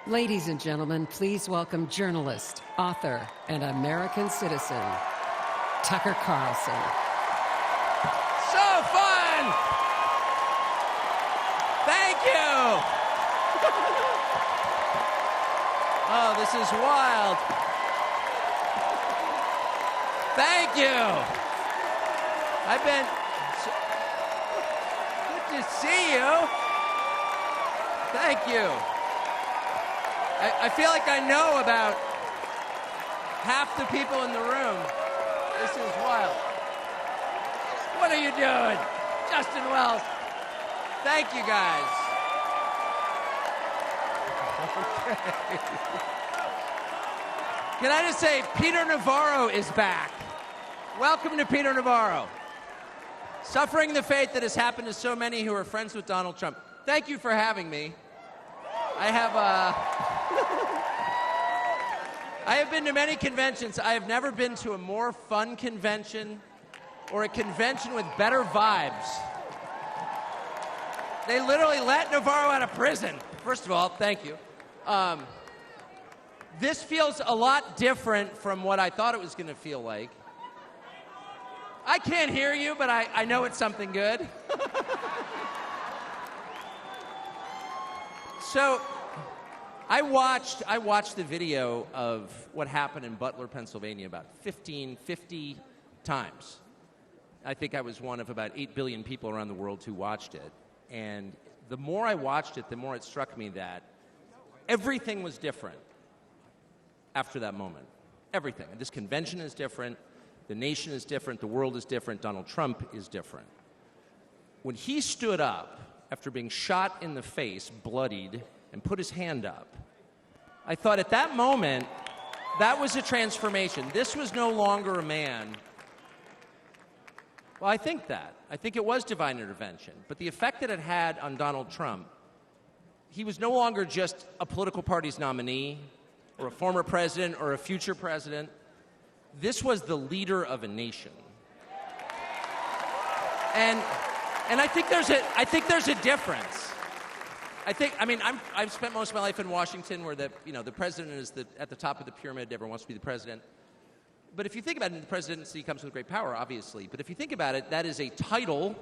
Ladies and gentlemen, please welcome journalist, author, and American citizen, Tucker Carlson. So fun! Thank you! Oh, this is wild. Thank you! I've been... Good to see you. Thank you. I feel like I know about half the people in the room. This is wild. What are you doing? Justin Wells. Thank you, guys. Okay. Can I just say, Peter Navarro is back. Welcome to Peter Navarro. Suffering the fate that has happened to so many who are friends with Donald Trump. Thank you for having me. I have been to many conventions. I have never been to a more fun convention or a convention with better vibes. They literally let Navarro out of prison. First of all, thank you. This feels a lot different from what I thought it was going to feel like. I can't hear you, but I know it's something good. So, I watched the video of what happened in Butler, Pennsylvania about 50 times. I think I was one of about 8 billion people around the world who watched it. And the more I watched it, the more it struck me that everything was different after that moment. Everything. This convention is different. The nation is different. The world is different. Donald Trump is different. When he stood up after being shot in the face, bloodied, and put his hand up, I thought at that moment, that was a transformation. This was no longer a man. Well, I think that. I think it was divine intervention. But the effect that it had on Donald Trump, he was no longer just a political party's nominee or a former president or a future president. This was the leader of a nation. And I think there's a difference. I've spent most of my life in Washington where the president is at the top of the pyramid, everyone wants to be the president. But if you think about it, the presidency comes with great power, obviously. But if you think about it, that is a title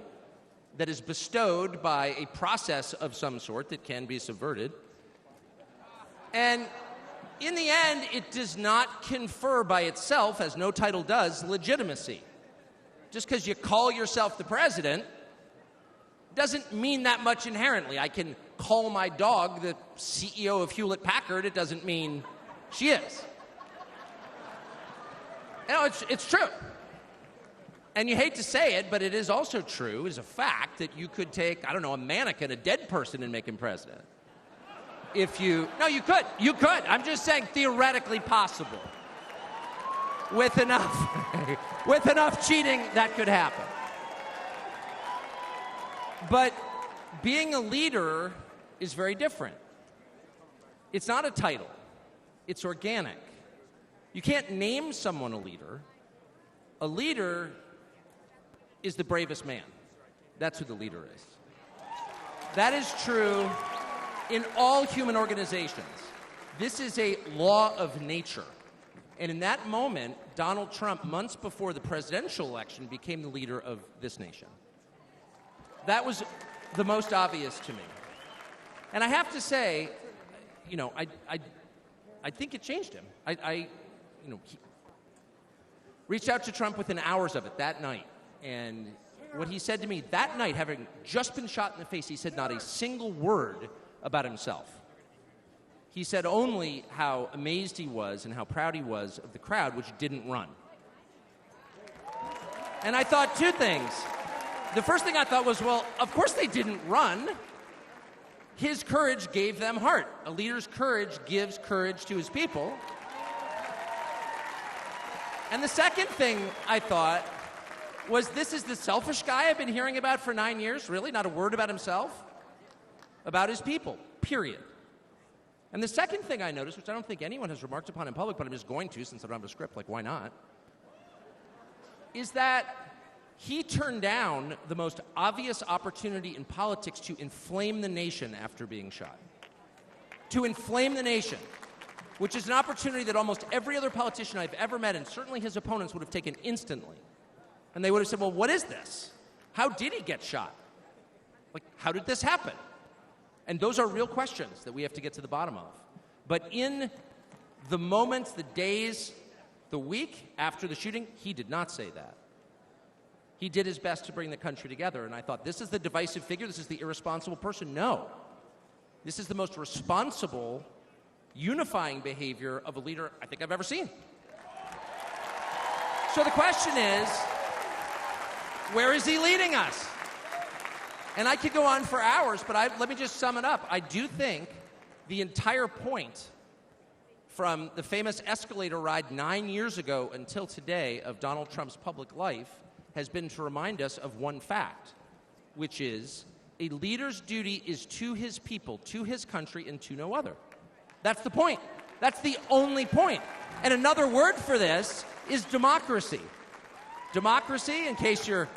that is bestowed by a process of some sort that can be subverted. And in the end, it does not confer by itself, as no title does, legitimacy. Just because you call yourself the president doesn't mean that much inherently. I can call my dog the CEO of Hewlett-Packard. It doesn't mean she is. You know, it's true. And you hate to say it, but it is also true, it is a fact, that you could take, a mannequin, a dead person, and make him president. No, you could. You could. I'm just saying theoretically possible. With enough cheating, that could happen. But being a leader is very different. It's not a title. It's organic. You can't name someone a leader. A leader is the bravest man. That's who the leader is. That is true in all human organizations. This is a law of nature. And in that moment, Donald Trump, months before the presidential election, became the leader of this nation. That was the most obvious to me. And I have to say, I think it changed him. He reached out to Trump within hours of it that night. And what he said to me that night, having just been shot in the face, he said not a single word about himself. He said only how amazed he was and how proud he was of the crowd, which didn't run. And I thought two things. The first thing I thought was, well, of course they didn't run. His courage gave them heart. A leader's courage gives courage to his people. And the second thing I thought was, this is the selfish guy I've been hearing about for 9 years, really? Not a word about himself? About his people, period. And the second thing I noticed, which I don't think anyone has remarked upon in public, but I'm just going to since I don't have a script, like why not, is that he turned down the most obvious opportunity in politics to inflame the nation after being shot. to inflame the nation, which is an opportunity that almost every other politician I've ever met, and certainly his opponents, would have taken instantly. And they would have said, well, what is this? How did he get shot? Like, how did this happen? And those are real questions that we have to get to the bottom of. But in the moments, the days, the week after the shooting, he did not say that. He did his best to bring the country together, and I thought, this is the divisive figure, this is the irresponsible person. No. This is the most responsible, unifying behavior of a leader I think I've ever seen. So the question is, where is he leading us? And I could go on for hours, but let me just sum it up. I do think the entire point from the famous escalator ride 9 years ago until today of Donald Trump's public life has been to remind us of one fact, which is a leader's duty is to his people, to his country, and to no other. That's the point. That's the only point. And another word for this is democracy. Democracy, in case you're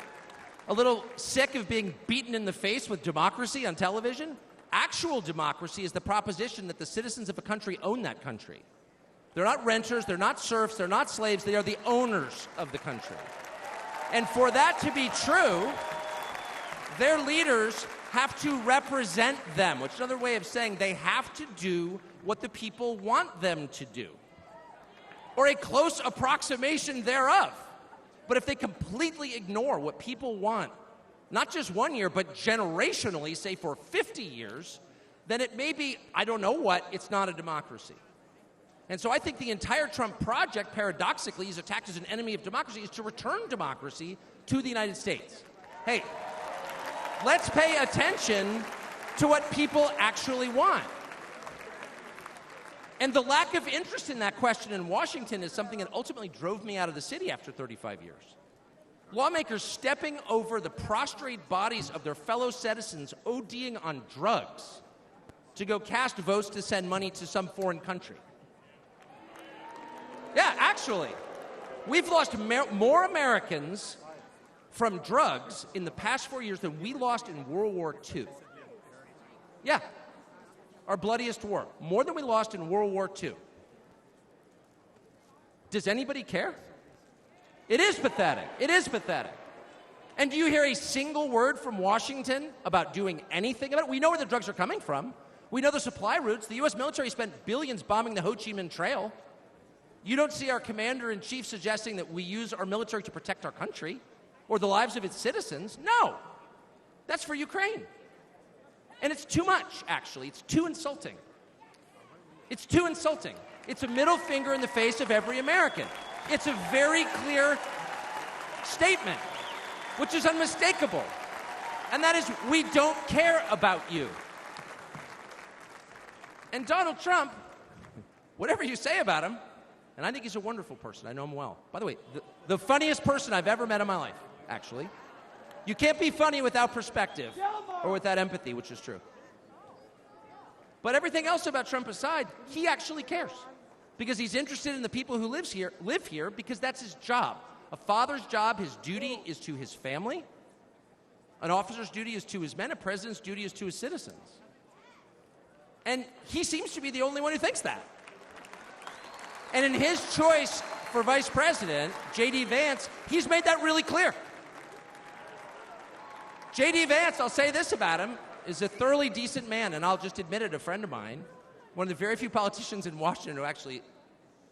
a little sick of being beaten in the face with democracy on television, actual democracy is the proposition that the citizens of a country own that country. They're not renters, they're not serfs, they're not slaves, they are the owners of the country. And for that to be true, their leaders have to represent them, which is another way of saying they have to do what the people want them to do, or a close approximation thereof. But if they completely ignore what people want, not just 1 year, but generationally, say for 50 years, then it may be, I don't know what, it's not a democracy. And so I think the entire Trump project, paradoxically, is attacked as an enemy of democracy, is to return democracy to the United States. Hey, let's pay attention to what people actually want. And the lack of interest in that question in Washington is something that ultimately drove me out of the city after 35 years. Lawmakers stepping over the prostrate bodies of their fellow citizens ODing on drugs to go cast votes to send money to some foreign country. Yeah, actually, we've lost more Americans from drugs in the past 4 years than we lost in World War II. Yeah, our bloodiest war. More than we lost in World War II. Does anybody care? It is pathetic. It is pathetic. And do you hear a single word from Washington about doing anything about it? We know where the drugs are coming from. We know the supply routes. The U.S. military spent billions bombing the Ho Chi Minh Trail. You don't see our commander-in-chief suggesting that we use our military to protect our country or the lives of its citizens. No. That's for Ukraine. And it's too much, actually. It's too insulting. It's too insulting. It's a middle finger in the face of every American. It's a very clear statement, which is unmistakable. And that is, we don't care about you. And Donald Trump, whatever you say about him, and I think he's a wonderful person. I know him well. By the way, the funniest person I've ever met in my life, actually. You can't be funny without perspective or without empathy, which is true. But everything else about Trump aside, he actually cares because he's interested in the people who live here because that's his job. A father's job, his duty is to his family. An officer's duty is to his men. A president's duty is to his citizens. And he seems to be the only one who thinks that. And in his choice for vice president, J.D. Vance, he's made that really clear. J.D. Vance, I'll say this about him, is a thoroughly decent man, and I'll just admit it, a friend of mine, one of the very few politicians in Washington who actually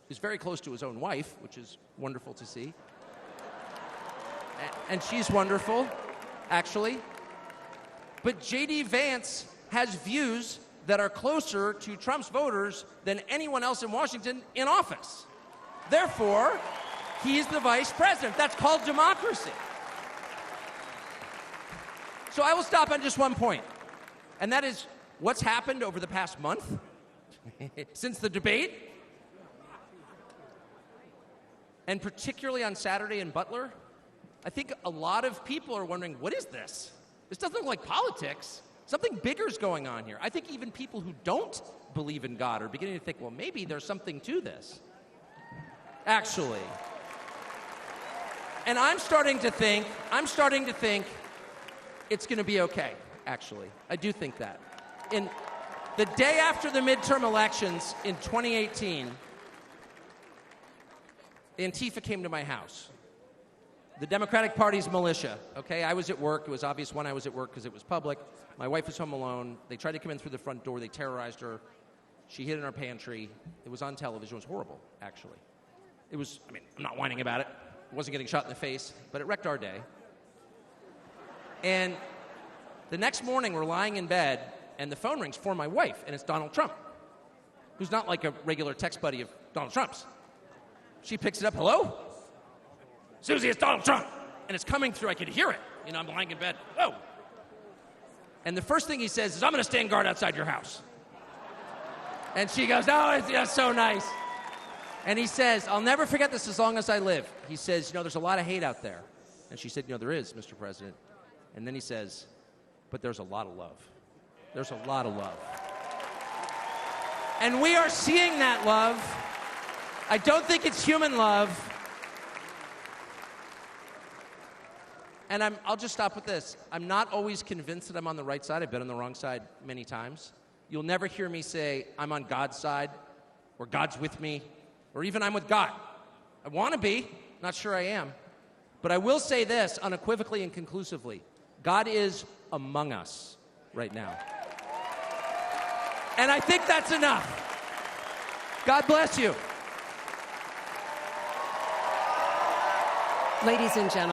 is very close to his own wife, which is wonderful to see. And she's wonderful, actually. But J.D. Vance has views that are closer to Trump's voters than anyone else in Washington in office. Therefore, he's the vice president. That's called democracy. So I will stop on just one point, and that is what's happened over the past month since the debate, and particularly on Saturday in Butler. I think a lot of people are wondering, what is this? This doesn't look like politics. Something bigger is going on here. I think even people who don't believe in God are beginning to think, well, maybe there's something to this, actually. And I'm starting to think it's going to be okay, actually. I do think that. The day after the midterm elections in 2018, Antifa came to my house. The Democratic Party's militia, okay? I was at work. It was obvious when I was at work because it was public. My wife was home alone. They tried to come in through the front door. They terrorized her. She hid in our pantry. It was on television. It was horrible, actually. It was, I mean, I'm not whining about it. I wasn't getting shot in the face, but it wrecked our day. And the next morning, we're lying in bed, and the phone rings for my wife, and it's Donald Trump, who's not like a regular text buddy of Donald Trump's. She picks it up. Hello? Susie, it's Donald Trump. And it's coming through. I could hear it. You know, I'm lying in bed. Whoa. And the first thing he says is, I'm going to stand guard outside your house. And she goes, oh, it's so nice. And he says, I'll never forget this as long as I live. He says, you know, there's a lot of hate out there. And she said, you know, there is, Mr. President. And then he says, but there's a lot of love. There's a lot of love. And we are seeing that love. I don't think it's human love. And I'll just stop with this. I'm not always convinced that I'm on the right side. I've been on the wrong side many times. You'll never hear me say, I'm on God's side, or God's with me, or even I'm with God. I want to be. Not sure I am. But I will say this unequivocally and conclusively. God is among us right now. And I think that's enough. God bless you. Ladies and gentlemen.